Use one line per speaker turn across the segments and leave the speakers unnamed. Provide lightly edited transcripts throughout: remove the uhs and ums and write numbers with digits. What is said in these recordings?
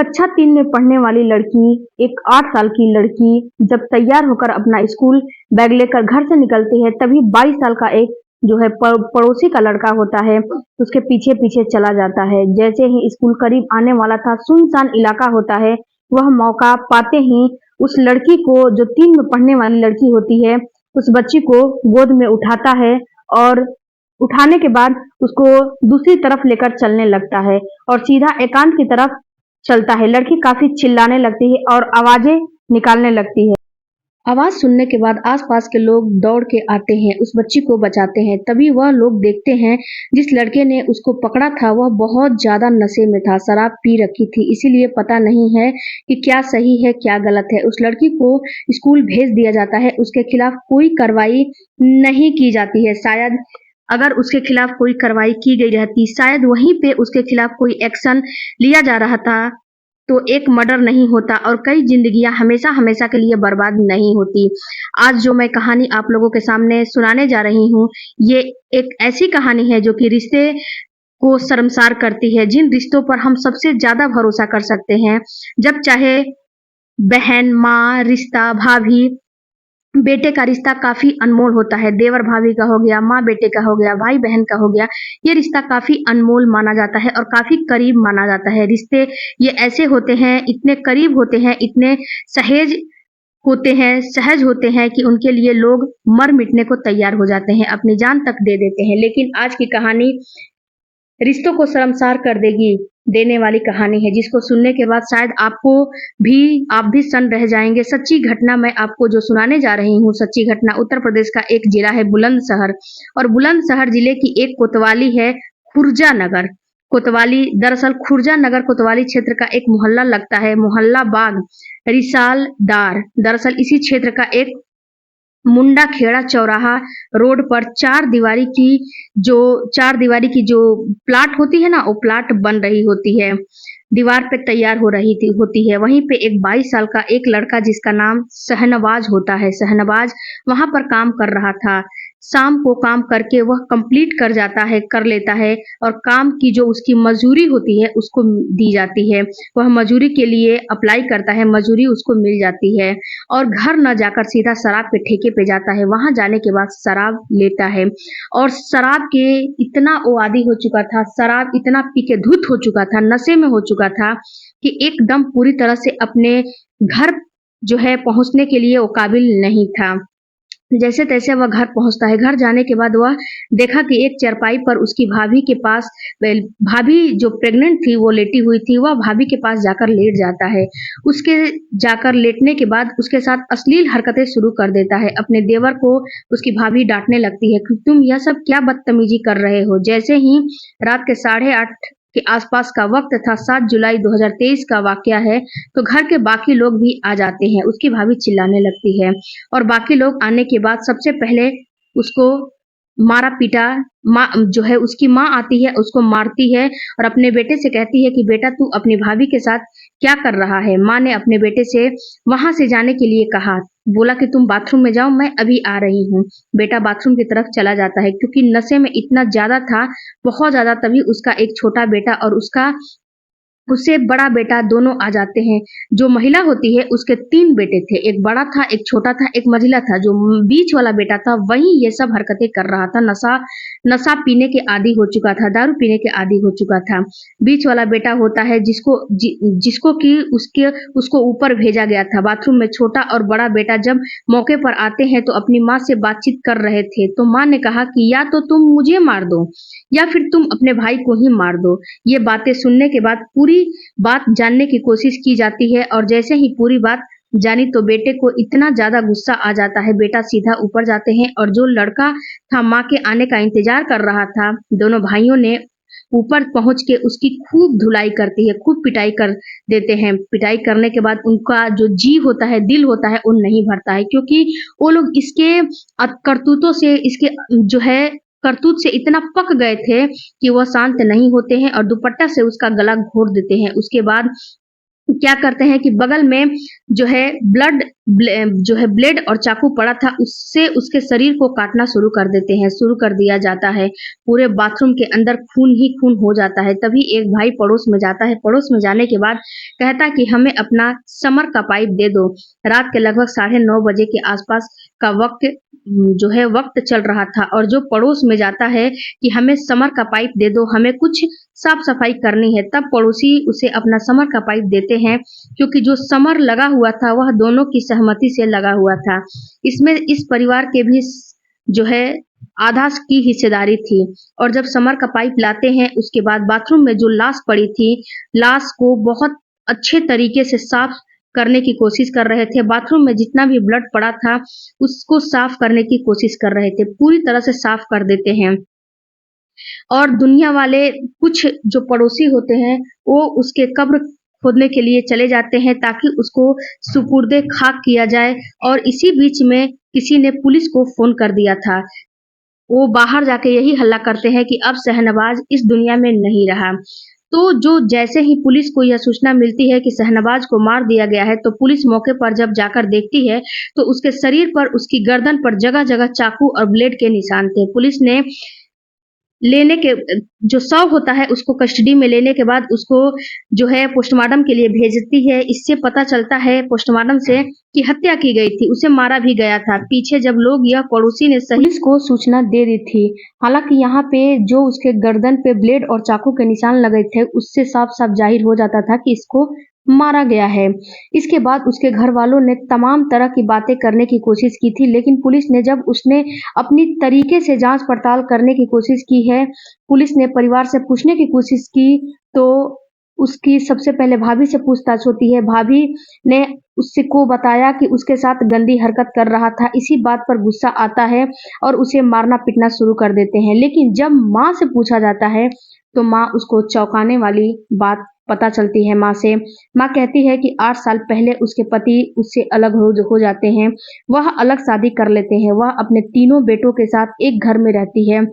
कक्षा 3 में पढ़ने वाली लड़की, एक 8 साल की लड़की जब तैयार होकर अपना स्कूल बैग लेकर घर से निकलती है, तभी 22 साल का एक जो है पड़ोसी का लड़का होता है, उसके पीछे-पीछे चला जाता है। जैसे ही स्कूल करीब आने वाला था, सुनसान इलाका होता है, वह मौका पाते ही उस लड़की को, जो 3 में पढ़ने वाली लड़की होती है, उस बच्ची को गोद में उठाता है और उठाने के बाद उसको दूसरी तरफ लेकर चलने लगता है और सीधा एकांत की तरफ चलता है। लड़की काफी चिल्लाने लगती है और आवाजें निकालने लगती है। आवाज सुनने के बाद आसपास के लोग दौड़ के आते हैं, उस बच्ची को बचाते हैं। तभी वह लोग देखते हैं जिस लड़के ने उसको पकड़ा था वह बहुत ज्यादा नशे में था, शराब पी रखी थी, इसीलिए पता नहीं है कि क्या सही है क्या गलत है। उस लड़की को स्कूल भेज दिया जाता है, उसके खिलाफ कोई कार्रवाई नहीं की जाती है। शायद अगर उसके खिलाफ कोई कार्रवाई की गई रहती, शायद वहीं पे उसके खिलाफ कोई एक्शन लिया जा रहा था, तो एक मर्डर नहीं होता और कई जिंदगियां हमेशा हमेशा के लिए बर्बाद नहीं होती। आज जो मैं कहानी आप लोगों के सामने सुनाने जा रही हूँ, ये एक ऐसी कहानी है जो कि रिश्ते को शर्मसार करती है, जिन रिश्तों पर हम सबसे ज्यादा भरोसा कर सकते हैं, जब चाहे बहन, माँ, रिश्ता, भाभी, बेटे का रिश्ता काफी अनमोल होता है। देवर भाभी का हो गया, माँ बेटे का हो गया, भाई बहन का हो गया, ये रिश्ता काफी अनमोल माना जाता है और काफी करीब माना जाता है। रिश्ते ये ऐसे होते हैं, इतने करीब होते हैं, इतने सहेज होते हैं, सहज होते हैं कि उनके लिए लोग मर मिटने को तैयार हो जाते हैं, अपनी जान तक दे देते हैं। लेकिन आज की कहानी रिश्तों को शर्मसार कर देने वाली कहानी है, जिसको सुनने के बाद शायद आप भी सन्न रह जाएंगे। सच्ची घटना मैं आपको जो सुनाने जा रही हूँ, सच्ची घटना उत्तर प्रदेश का एक जिला है बुलंदशहर, और बुलंदशहर जिले की एक कोतवाली है खुर्जा नगर। कोतवाली दरअसल खुर्जा नगर कोतवाली क्षेत्र का एक मोहल्ला लगता है, मोहल्ला बाग रिसालदार। दरअसल इसी क्षेत्र का एक मुंडा खेड़ा चौराहा रोड पर चार दीवारी की जो प्लाट होती है ना, वो प्लाट बन रही होती है, दीवार पे तैयार हो रही थी होती है। वहीं पे एक 22 साल का एक लड़का जिसका नाम शहनवाज होता है, शहनवाज वहां पर काम कर रहा था। शाम को काम करके वह कंप्लीट कर लेता है और काम की जो उसकी मजूरी होती है उसको दी जाती है। वह मजूरी के लिए अप्लाई करता है, मजूरी उसको मिल जाती है और घर न जाकर सीधा शराब के ठेके पे जाता है। वहां जाने के बाद शराब लेता है और शराब के इतना वो आदी हो चुका था, शराब इतना पी के धुत हो चुका था, नशे में हो चुका था कि एकदम पूरी तरह से अपने घर जो है पहुंचने के लिए वो काबिल नहीं था। जैसे तैसे वह घर पहुंचता है। घर जाने के बाद वह देखा कि एक चारपाई पर उसकी भाभी के पास, भाभी जो प्रेग्नेंट थी वो लेटी हुई थी, वह भाभी के पास जाकर लेट जाता है। उसके जाकर लेटने के बाद उसके साथ अश्लील हरकतें शुरू कर देता है। अपने देवर को उसकी भाभी डांटने लगती है कि तुम यह सब क्या बदतमीजी कर रहे हो। जैसे ही रात के 8:30 के आसपास का वक्त था, 7 जुलाई 2023 का वाकया है, तो घर के बाकी लोग भी आ जाते हैं। उसकी भाभी चिल्लाने लगती है और बाकी लोग आने के बाद सबसे पहले उसको मारा पीटा, माँ जो है उसकी माँ आती है, उसको मारती है और अपने बेटे से कहती है कि बेटा तू अपनी भाभी के साथ क्या कर रहा है। माँ ने अपने बेटे से वहां से जाने के लिए कहा, बोला कि तुम बाथरूम में जाओ, मैं अभी आ रही हूँ। बेटा बाथरूम की तरफ चला जाता है, क्योंकि नशे में इतना ज्यादा था, बहुत ज्यादा। तभी उसका एक छोटा बेटा और उससे बड़ा बेटा दोनों आ जाते हैं। जो महिला होती है उसके 3 बेटे थे, एक बड़ा था, एक छोटा था, एक मझिला था। जो बीच वाला बेटा था वही ये सब हरकतें कर रहा था, नशा पीने के आदी हो चुका था, दारू पीने के आदी हो चुका था। बीच वाला बेटा होता है जिसको कि उसको ऊपर भेजा गया था बाथरूम में। छोटा और बड़ा बेटा जब मौके पर आते हैं तो अपनी माँ से बातचीत कर रहे थे, तो माँ ने कहा कि या तो तुम मुझे मार दो या फिर तुम अपने भाई को ही मार दो। ये बातें सुनने के बाद पूरी बात जानने की कोशिश की जाती है और जैसे ही पूरी बात जानी तो बेटे को इतना ज्यादा गुस्सा आ जाता है, बेटा सीधा ऊपर जाते हैं और जो लड़का था माँ के आने का इंतजार कर रहा था, दोनों भाइयों ने ऊपर पहुंच के उसकी खूब धुलाई करती है, खूब पिटाई कर देते हैं। पिटाई करने के बाद उनका जो जी होता है, दिल होता है, वो नहीं भरता है, क्योंकि वो लोग इसके करतूतों से, इसके जो है करतूत से इतना पक गए थे कि वह शांत नहीं होते हैं और दुपट्टा से उसका गला घोट देते हैं। उसके बाद क्या करते हैं कि बगल में जो है जो है ब्लेड और चाकू पड़ा था, उससे उसके शरीर को काटना शुरू कर दिया जाता है। पूरे बाथरूम के अंदर खून ही खून हो जाता है। तभी एक भाई पड़ोस में जाता है। पड़ोस में जाने के बाद कहता है कि हमें अपना समर का पाइप दे दो। रात के लगभग 9:30 बजे के आसपास का जो है वक्त चल रहा था, और जो पड़ोस में जाता है कि हमें समर का पाइप दे दो, हमें कुछ साफ सफाई करनी है, तब पड़ोसी उसे अपना समर का पाइप देते हैं, क्योंकि जो समर लगा हुआ था वह दोनों की सहमति से लगा हुआ था। इसमें इस परिवार के भी जो है आधा की हिस्सेदारी थी। और जब समर का पाइप लाते हैं, उसके बाद बाथरूम में जो लाश पड़ी थी, लाश को बहुत अच्छे तरीके से साफ करने की कोशिश कर रहे थे। बाथरूम में जितना भी ब्लड पड़ा था, उसको साफ करने की कोशिश कर रहे थे। पूरी तरह से साफ कर देते हैं। और दुनिया वाले कुछ जो पड़ोसी होते हैं, वो उसके कब्र खोदने के लिए चले जाते हैं, ताकि उसको सुपुर्दे खाक किया जाए। और इसी बीच में किसी ने पुलिस को फ़ोन कर दिया था। वो बाहर जाके यही हल्ला करते हैं कि अब शहनवाज़ इस दुनिया में नहीं रहा। तो जो जैसे ही पुलिस को यह सूचना मिलती है कि शहनवाज़ को मार दिया गया है, तो पुलिस मौके पर जब जाकर देखती है, तो उसके शरीर पर, उसकी गर्दन पर जगह-जगह चाकू और ब्लेड के निशान थे। पुलिस ने लेने के जो शव होता है, उसको कस्टडी में लेने के बाद उसको जो है पोस्टमार्टम के लिए भेजती है। इससे पता चलता है पोस्टमार्टम से कि हत्या की गई थी, उसे मारा भी गया था। पीछे जब लोग, यह पड़ोसी ने पुलिस को सूचना दे दी थी। हालाँकि यहाँ पे जो उसके गर्दन पे ब्लेड और चाकू के निशान लगे थे, उससे साफ-साफ ज़ाहिर हो जाता था कि इसको मारा गया है। इसके बाद उसके घरवालों ने तमाम तरह की बातें करने की कोशिश की थी, लेकिन पुलिस ने, जब उसने अपनी तरीके से जाँच पड़ताल करने की कोशिश की है, पुलिस ने परिवार से पूछने की कोशिश की, तो उसकी सबसे पहले भाभी से पूछताछ होती है। भाभी ने उससे को बताया कि उसके साथ गंदी हरकत कर रहा था। इसी बात पर गुस्सा आता है और उसे मारना-पीटना शुरू कर देते हैं। लेकिन जब माँ से पूछा जाता है, तो माँ उसको चौंकाने वाली बात पता चलती है माँ से। माँ कहती है कि 8 साल पहले उसके पति उससे अलग हो जाते हैं। वह अलग शादी कर लेते हैं। वह अपने तीनों बेटों के साथ एक घर में रहती है,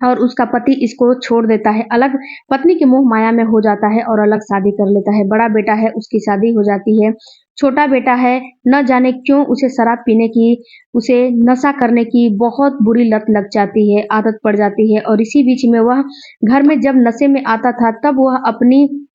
और उसका पति इसको छोड़ देता है, अलग पत्नी के मोह माया में हो जाता है और अलग शादी कर लेता है। बड़ा बेटा है, उसकी शादी हो जाती है। छोटा बेटा है, न जाने क्यों उसे शराब पीने की, उसे नशा करने की बहुत बुरी लत लग जाती है, आदत पड़ जाती है, और इसी बीच में वह घर में जब नशे में आता था, तब वह अपनी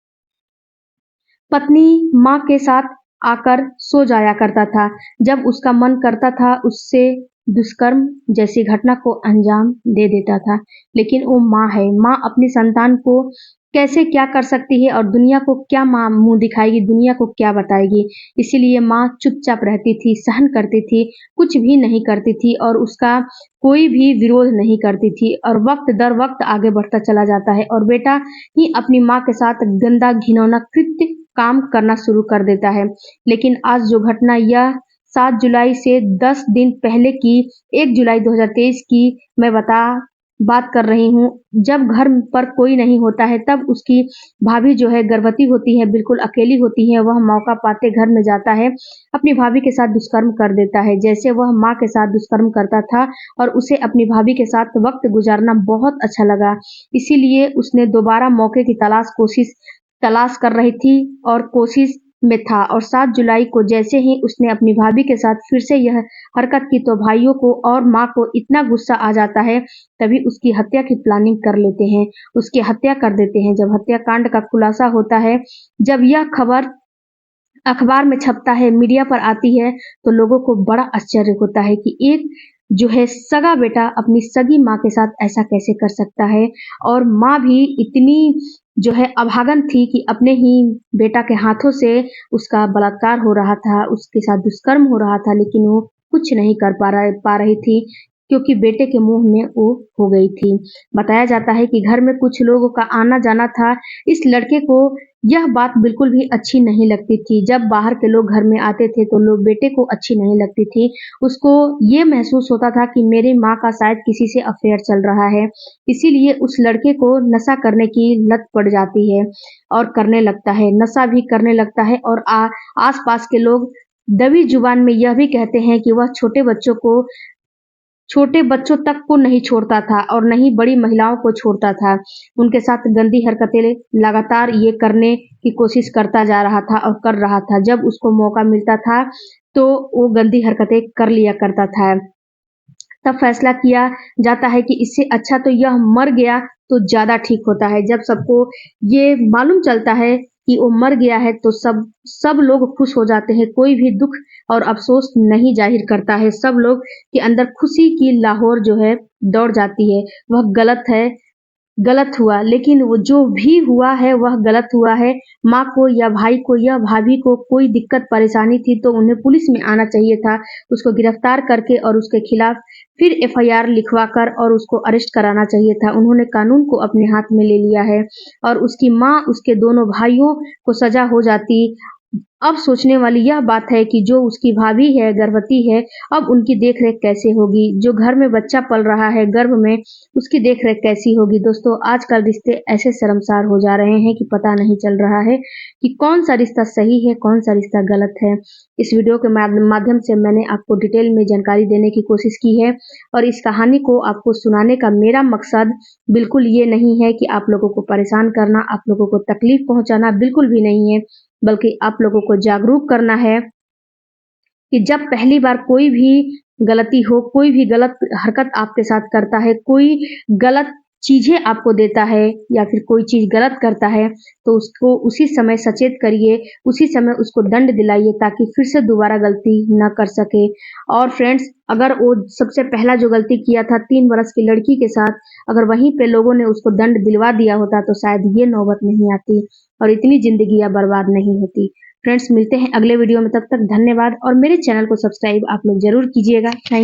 पत्नी माँ के साथ आकर सो जाया करता था। जब उसका मन करता था, उससे दुष्कर्म जैसी घटना को अंजाम दे देता था। लेकिन वो माँ है, माँ अपनी संतान को कैसे क्या कर सकती है, और दुनिया को क्या माँ मुँह दिखाएगी, दुनिया को क्या बताएगी। इसीलिए माँ चुपचाप रहती थी, सहन करती थी, कुछ भी नहीं करती थी, और उसका कोई भी विरोध नहीं करती थी। और वक़्त दर वक़्त आगे बढ़ता चला जाता है, और बेटा ही अपनी माँ के साथ गंदा घिनौना कृत्य काम करना शुरू कर देता है। लेकिन आज जो घटना, यह 7 जुलाई से 10 दिन पहले की, 1 जुलाई 2023 की मैं बात कर रही हूँ। जब घर पर कोई नहीं होता है, तब उसकी भाभी जो है गर्भवती होती है, बिल्कुल अकेली होती है। वह मौका पाते घर में जाता है, अपनी भाभी के साथ दुष्कर्म कर देता है, जैसे वह माँ के साथ दुष्कर्म करता था, और उसे अपनी भाभी के साथ वक़्त गुज़ारना बहुत अच्छा लगा। इसीलिए उसने दोबारा मौके की तलाश कर रही थी, और कोशिश में था। और 7 जुलाई को जैसे ही उसने अपनी भाभी के साथ फिर से यह हरकत की, तो भाइयों को और माँ को इतना गुस्सा आ जाता है, तभी उसकी हत्या की प्लानिंग कर लेते हैं, उसकी हत्या कर देते हैं। जब हत्याकांड का खुलासा होता है, जब यह खबर अखबार में छपता है, मीडिया पर आती है, तो लोगों को बड़ा आश्चर्य होता है कि एक जो है सगा बेटा अपनी सगी माँ के साथ ऐसा कैसे कर सकता है। और माँ भी इतनी जो है अभागन थी कि अपने ही बेटा के हाथों से उसका बलात्कार हो रहा था, उसके साथ दुष्कर्म हो रहा था, लेकिन वो कुछ नहीं कर पा रही थी, क्योंकि बेटे के मुँह में वो हो गई थी। बताया जाता है कि घर में कुछ लोगों का आना-जाना था। इस लड़के को यह बात बिल्कुल भी अच्छी नहीं लगती थी। जब बाहर के लोग घर में आते थे, तो लोग बेटे को अच्छी नहीं लगती थी। उसको ये महसूस होता था कि मेरी माँ का शायद किसी से अफ़ेयर चल रहा है। इसीलिए उस लड़के को नशा करने की लत पड़ जाती है, और करने लगता है, नशा भी करने लगता है। और आस-पास के लोग दबी जुबान में यह भी कहते हैं कि वह छोटे बच्चों को छोटे बच्चों तक को नहीं छोड़ता था और न ही बड़ी महिलाओं को छोड़ता था। उनके साथ गंदी हरकतें लगातार ये करने की कोशिश करता जा रहा था और कर रहा था। जब उसको मौका मिलता था तो वो गंदी हरकतें कर लिया करता था। तब फैसला किया जाता है कि इससे अच्छा तो यह मर गया तो ज़्यादा ठीक होता है। जब सबको ये मालूम चलता है कि वो मर गया है तो सब लोग खुश हो जाते हैं। कोई भी दुःख और अफ़सोस नहीं ज़ाहिर करता है। सब लोग के अंदर खुशी की लहर जो है दौड़ जाती है। वह गलत हुआ, लेकिन वो जो भी हुआ है वह गलत हुआ है। माँ को या भाई को या भाभी को कोई दिक्कत परेशानी थी तो उन्हें पुलिस में आना चाहिए था, उसको गिरफ्तार करके और उसके खिलाफ फिर एफआईआर लिखवा कर और उसको अरेस्ट कराना चाहिए था। उन्होंने कानून को अपने हाथ में ले लिया है और उसकी माँ, उसके दोनों भाइयों को सज़ा हो जाती। अब सोचने वाली यह बात है कि जो उसकी भाभी है, गर्भवती है, अब उनकी देख-रेख कैसे होगी? जो घर में बच्चा पल रहा है गर्भ में, उसकी देख-रेख कैसी होगी? दोस्तों, आजकल रिश्ते ऐसे शर्मसार हो जा रहे हैं कि पता नहीं चल रहा है कि कौन-सा रिश्ता सही है, कौन-सा रिश्ता गलत है। इस वीडियो के माध्यम से मैंने आपको डिटेल में जानकारी देने की कोशिश की है और इस कहानी को आपको सुनाने का मेरा मकसद बिल्कुल ये नहीं है कि आप लोगों को परेशान करना, आप लोगों को तकलीफ पहुँचाना, बिल्कुल भी नहीं है। बल्कि आप लोगों को जागरूक करना है कि जब पहली बार कोई भी गलती हो, कोई भी गलत हरकत आपके साथ करता है, कोई गलत चीज़ें आपको देता है या फिर कोई चीज़ गलत करता है, तो उसको उसी समय सचेत करिए, उसी समय उसको दंड दिलाइए ताकि फिर से दोबारा गलती ना कर सके। और फ्रेंड्स, अगर वो सबसे पहला जो गलती किया था 3 वर्ष की लड़की के साथ, अगर वहीं पे लोगों ने उसको दंड दिलवा दिया होता तो शायद ये नौबत नहीं आती और इतनी ज़िंदगियाँ बर्बाद नहीं होती। फ्रेंड्स, मिलते हैं अगले वीडियो में, तब तक धन्यवाद और मेरे चैनल को सब्सक्राइब आप लोग ज़रूर कीजिएगा। थैंक